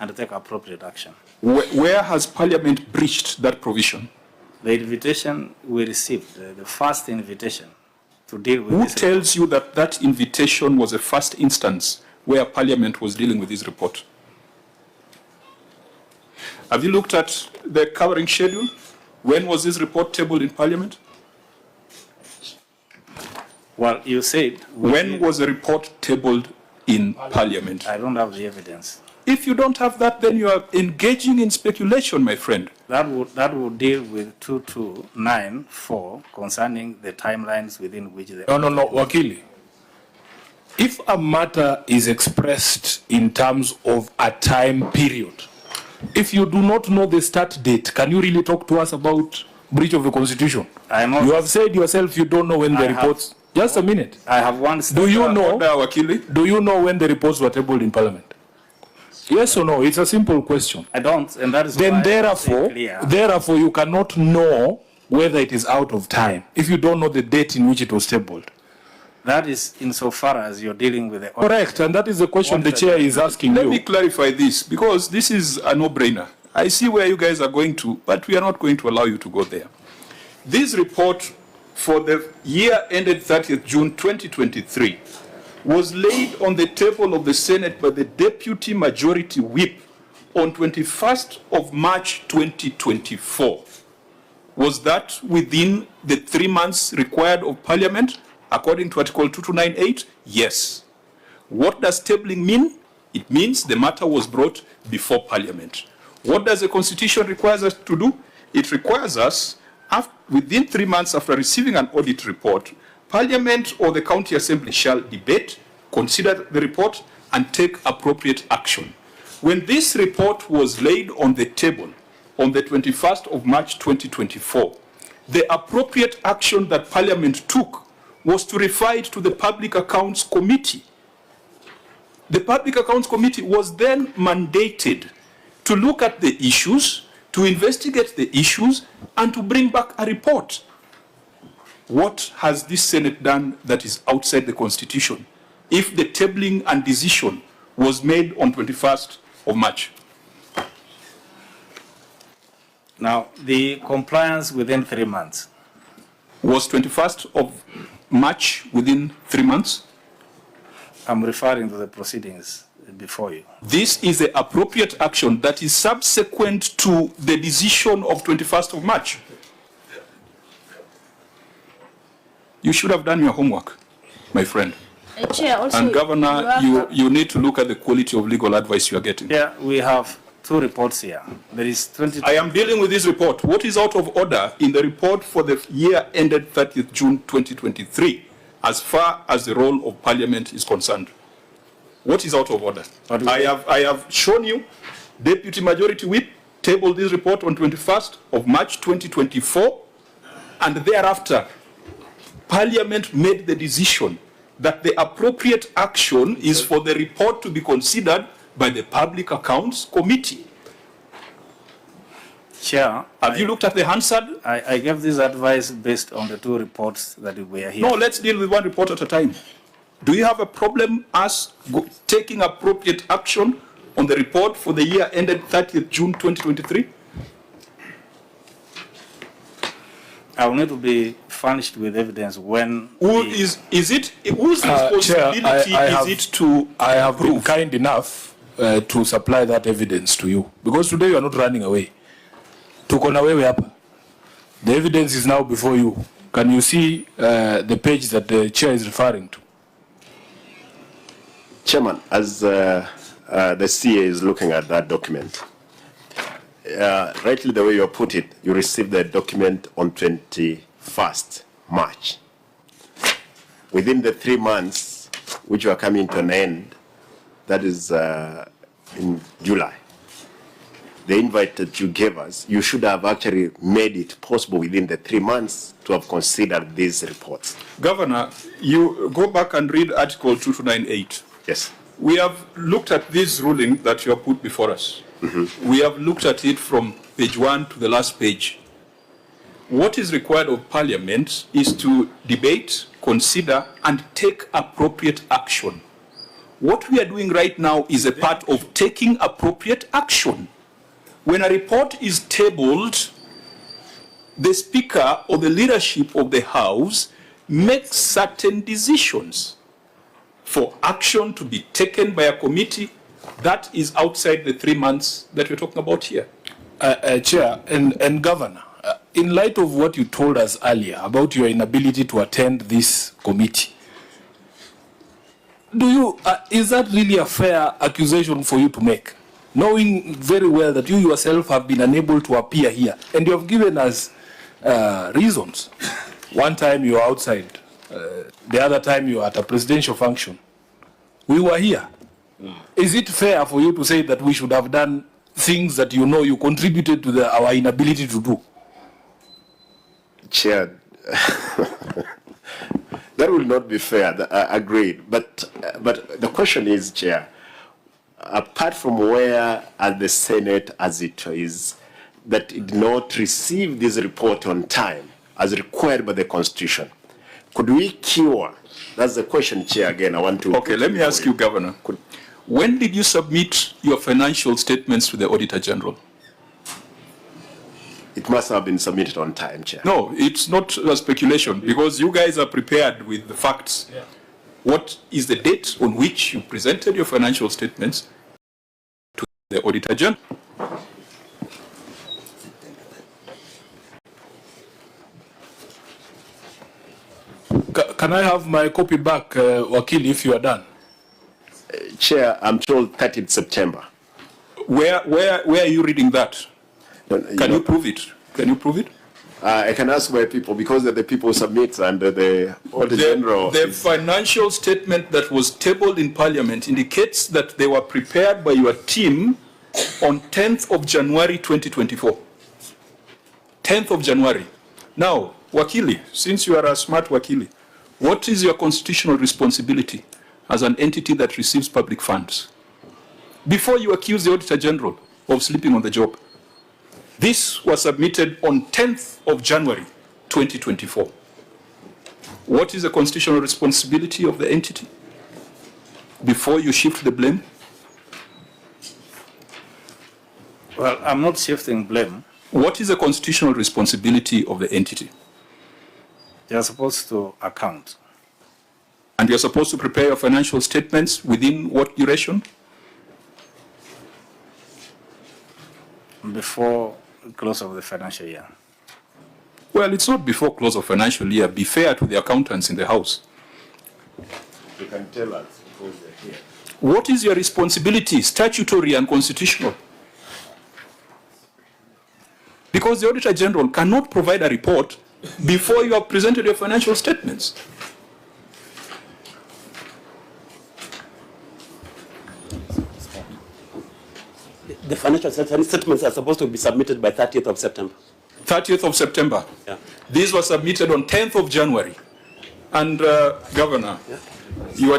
and take appropriate action. Where has Parliament breached that provision? The invitation we received, the first invitation to deal with this. Who tells you that that invitation was a first instance where Parliament was dealing with this report? Have you looked at the covering schedule? When was this report tabled in Parliament? Well, you said... When was the report tabled in Parliament? I don't have the evidence. If you don't have that, then you are engaging in speculation, my friend. That would deal with 2294 concerning the timelines within which they... No, Wakili. If a matter is expressed in terms of a time period, if you do not know the start date, can you really talk to us about breach of the Constitution? You have said yourself you don't know when the reports... Just a minute. I have one... Do you know when the reports were tabled in Parliament? Yes or no? It's a simple question. I don't, and that is then why therefore you cannot know whether it is out of time if you don't know the date in which it was tabled. That is insofar as you're dealing with the... Correct, and that is the question the chair is asking you. Let me clarify this, because this is a no-brainer. I see where you guys are going to, but we are not going to allow you to go there. This report for the year ended 30th June 2023 was laid on the table of the Senate by the Deputy Majority Whip on 21st of March 2024. Was that within the 3 months required of Parliament, according to Article 2298? Yes. What does tabling mean? It means the matter was brought before Parliament. What does the Constitution require us to do? It requires us, within 3 months after receiving an audit report, Parliament or the County Assembly shall debate, consider the report, and take appropriate action. When this report was laid on the table on the 21st of March 2024, the appropriate action that Parliament took was to refer it to the Public Accounts Committee. The Public Accounts Committee was then mandated to look at the issues, to investigate the issues, and to bring back a report. What has this Senate done that is outside the Constitution if the tabling and decision was made on 21st of March? Now, the compliance within 3 months. Was 21st of March within 3 months? I'm referring to the proceedings before you. This is the appropriate action that is subsequent to the decision of 21st of March. You should have done your homework, my friend. Chair, also, and Governor, you need to look at the quality of legal advice you are getting. Yeah, we have 2 reports here. There is 20. I am dealing with this report. What is out of order in the report for the year ended 30th June 2023, as far as the role of Parliament is concerned? What is out of order? I have shown you, Deputy Majority Whip tabled this report on 21st of March 2024, and thereafter, Parliament made the decision that the appropriate action is for the report to be considered by the Public Accounts Committee. Chair, have you looked at the Hansard? I gave this advice based on the 2 reports that were here. No, let's deal with 1 report at a time. Do you have a problem us taking appropriate action on the report for the year ended 30th June 2023? I will need to be furnished with evidence when... Whose responsibility is it to I have been kind enough to supply that evidence to you. Because today you are not running away. TUKO na wewe hapa. The evidence is now before you. Can you see the page that the chair is referring to? Chairman, as the CA is looking at that document, rightly the way you put it, you received the document on 21st March. Within the 3 months, which were coming to an end, that is in July, the invite that you gave us, you should have actually made it possible within the 3 months to have considered these reports. Governor, you go back and read Article 2298. Yes. We have looked at this ruling that you have put before us. We have looked at it from page 1 to the last page. What is required of Parliament is to debate, consider, and take appropriate action What we are doing right now is a part of taking appropriate action. When a report is tabled, the Speaker or the leadership of the House makes certain decisions for action to be taken by a committee that is outside the 3 months that we're talking about here. Chair and Governor, in light of what you told us earlier about your inability to attend this committee, is that really a fair accusation for you to make, knowing very well that you yourself have been unable to appear here, and you have given us reasons? One time you were outside, the other time you were at a presidential function. We were here. Is it fair for you to say that we should have done things that you know you contributed to our inability to do? Chair, that will not be fair. Agreed. But the question is, Chair, apart from where at the Senate as it is, that it did not receive this report on time as required by the Constitution, could we cure? That's the question, Chair. Again, I want to. Okay, let me ask you, Governor. When did you submit your financial statements to the Auditor General? It must have been submitted on time, Chair. No, it's not a speculation, because you guys are prepared with the facts. Yeah. What is the date on which you presented your financial statements to the Auditor General? Can I have my copy back, Wakili, if you are done? Chair, I'm told 30th September. Where are you reading that? Can you prove it? Can you prove it? I can ask my people, because they're the people who submit under the Auditor General. The financial statement that was tabled in Parliament indicates that they were prepared by your team on 10th of January 2024. 10th of January. Now, Wakili, since you are a smart Wakili, what is your constitutional responsibility as an entity that receives public funds? Before you accuse the Auditor General of sleeping on the job, this was submitted on 10th of January 2024. What is the constitutional responsibility of the entity before you shift the blame? Well, I'm not shifting blame. What is the constitutional responsibility of the entity? They are supposed to account. And you're supposed to prepare your financial statements within what duration? Before close of the financial year. Well, it's not before close of financial year. Be fair to the accountants in the House. You can tell us because they're here. What is your responsibility, statutory and constitutional? Because the Auditor General cannot provide a report before you have presented your financial statements. The financial statements are supposed to be submitted by 30th of September. 30th of September. Yeah. These were submitted on 10th of January. And Governor, you are